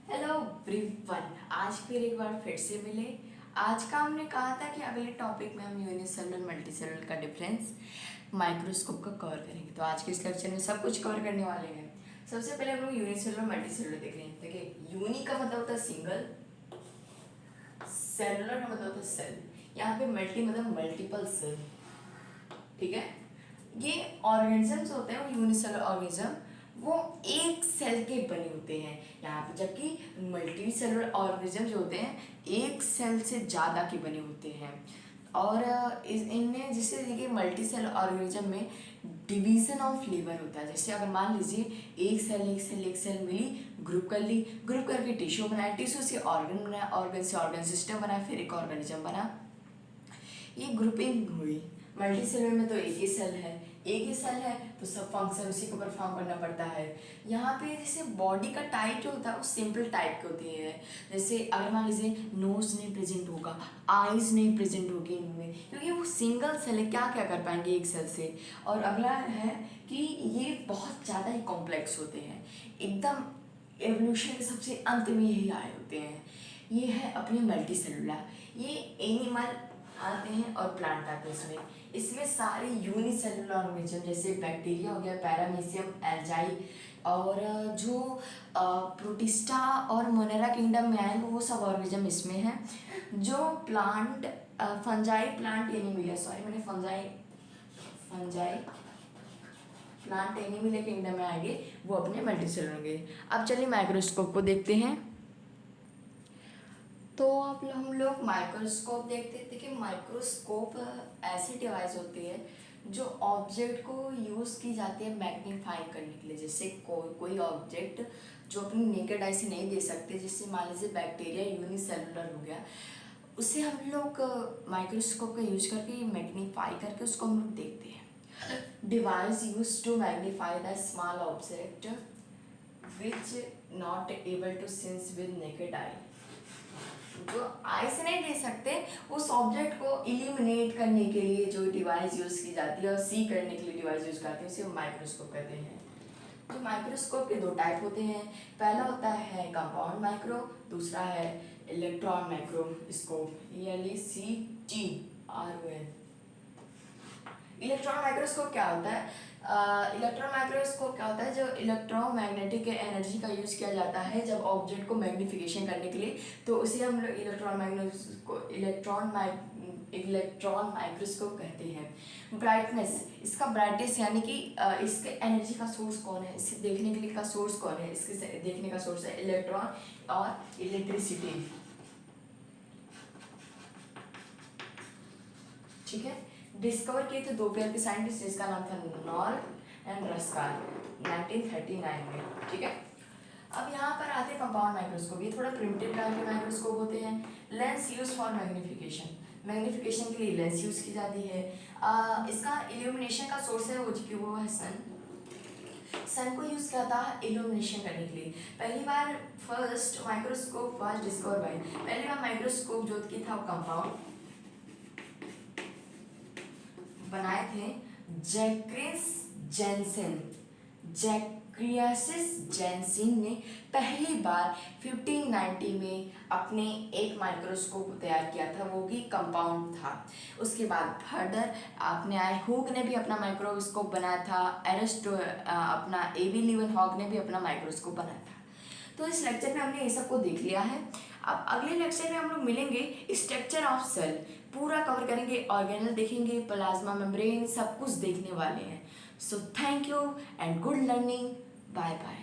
Hello everyone, आज फिर एक बार फिर से मिले। आज का हमने कहा था कि अगले टॉपिक में हम यूनिसेलुलर मल्टीसेलुलर का डिफरेंस माइक्रोस्कोप का कवर करेंगे। तो आज के इस लेक्चर में सब कुछ कवर करने वाले हैं। सबसे पहले हम लोग यूनिसेलुलर मल्टीसेलुलर देख रहे हैं। देखिए, यूनि का मतलब होता है सिंगल, सेलुलर का मतलब होता है सेल, यहाँ पे मल्टी मतलब मल्टीपल सेल। ठीक है, ये ऑर्गेनिजम्स होते हैं यूनिसेलुलर ऑर्गेनिज्म, वो एक सेल के बने होते हैं यहाँ पे, जबकि मल्टी सेलुलर ऑर्गेनिज्म जो होते हैं एक सेल से ज़्यादा के बने होते हैं। और इनमें जैसे देखिए मल्टी सेलुलर ऑर्गेनिज्म में डिवीजन ऑफ लेबर होता है। जैसे अगर मान लीजिए एक सेल मिली, ग्रुप कर ली, ग्रुप करके टिश्यू बनाया, टिश्यू से ऑर्गन बनाया, ऑर्गन से ऑर्गन सिस्टम बनाया, फिर एक ऑर्गेनिज्म बना। ये ग्रुपिंग हुई। मल्टी सेलुलर में तो एक ही सेल है तो सब फंक्शन उसी को परफॉर्म करना पड़ता है। यहाँ पे जैसे बॉडी का टाइप जो होता है वो सिंपल टाइप के होते हैं। जैसे अगर मान लीजिए नोज नहीं प्रेजेंट होगा, आईज नहीं प्रेजेंट होगी इनमें, क्योंकि वो सिंगल सेल है, क्या क्या कर पाएंगे एक सेल से। और अगला है कि ये बहुत ज़्यादा ही कॉम्प्लेक्स होते हैं, एकदम एवोल्यूशन के सबसे अंत में यही आए होते हैं। ये है अपने मल्टी सेलुलर, ये एनिमल आते हैं और प्लांट आते हैं। इसमें सारे यूनिसेलुलर ऑर्गेनिज्म जैसे बैक्टीरिया हो गया, पैरामीशियम, एल्जाई, और जो प्रोटिस्टा और मोनेरा किंगडम में आए वो सब ऑर्गेनिज्म इसमें हैं। जो plant fungi plant Animalia, sorry मैंने फंजाई प्लांट एनिमिलिया किंगडम में आएंगे, वो अपने मल्टीसेलुलर होंगे। अब चलिए माइक्रोस्कोप को देखते हैं। तो अब हम लोग माइक्रोस्कोप देखते थे कि माइक्रोस्कोप ऐसी डिवाइस होती है जो ऑब्जेक्ट को यूज़ की जाती है मैग्नीफाई करने के लिए। जैसे कोई ऑब्जेक्ट जो अपनी नेकेड आई से नहीं दे सकते, जैसे मान लीजिए बैक्टीरिया यूनिसेलुलर हो गया, उसे हम लोग माइक्रोस्कोप का यूज करके मैग्नीफाई करके उसको हम लोग देखते हैं। Device use to magnify the small object which not able to sense with naked eye. जो आई से नहीं दे सकते उस ऑब्जेक्ट को इल्यूमिनेट करने के लिए जो डिवाइस यूज की जाती है और सी करने के लिए डिवाइस यूज करते हैं, उसे माइक्रोस्कोप कहते हैं। तो माइक्रोस्कोप के दो टाइप होते हैं। पहला होता है कंपाउंड माइक्रो, दूसरा है electron microscope, ELECTRON। Electron microscope क्या होता है? इलेक्ट्रॉन माइक्रोस्कोप क्या होता है? जो इलेक्ट्रोमैग्नेटिक एनर्जी का यूज़ किया जाता है जब ऑब्जेक्ट को मैग्नीफिकेशन करने के लिए, तो उसे हम लोग इलेक्ट्रॉन माइक्रोस्कोप कहते हैं। ब्राइटनेस, इसका ब्राइटनेस यानी कि इसके एनर्जी का सोर्स कौन है, इससे देखने के लिए का सोर्स कौन है, इसके देखने का सोर्स है इलेक्ट्रॉन और इलेक्ट्रिसिटी। ठीक है, डिस्कवर किए थे दो पेयर के साइंटिस्ट, जिसका नाम था नॉर एंड रस्काल, 1939 में। ठीक है, अब यहाँ पर आते हैं कंपाउंड माइक्रोस्कोप। ये थोड़ा प्रिमिटिव टाइप के माइक्रोस्कोप होते हैं। Lens use for magnification, magnification के लिए लेंस यूज की जाती है। इसका इल्यूमिनेशन का सोर्स है वो है सन को यूज किया था इल्यूमिनेशन करने के लिए। पहली बार first microscope was discover by, पहली बार माइक्रोस्कोप जो की था वो कंपाउंड बनाए थे जैक्रिस जेंसेन ने पहली बार 1590 में अपने एक माइक्रोस्कोप तैयार किया था, वो भी कंपाउंड था। उसके बाद फर्दर अपने आए हुक ने भी अपना माइक्रोस्कोप बनाया था, अपना एबी लीवनहॉक ने भी अपना माइक्रोस्कोप बनाया था। तो इस लेक्चर में हमने ये सबको देख लिया है। अब अगले लेक्चर में हम लोग मिलेंगे, स्ट्रक्चर ऑफ सेल पूरा कवर करेंगे, ऑर्गेनल देखेंगे, प्लाज्मा मेम्ब्रेन, सब कुछ देखने वाले हैं। So thank you and good learning, bye bye.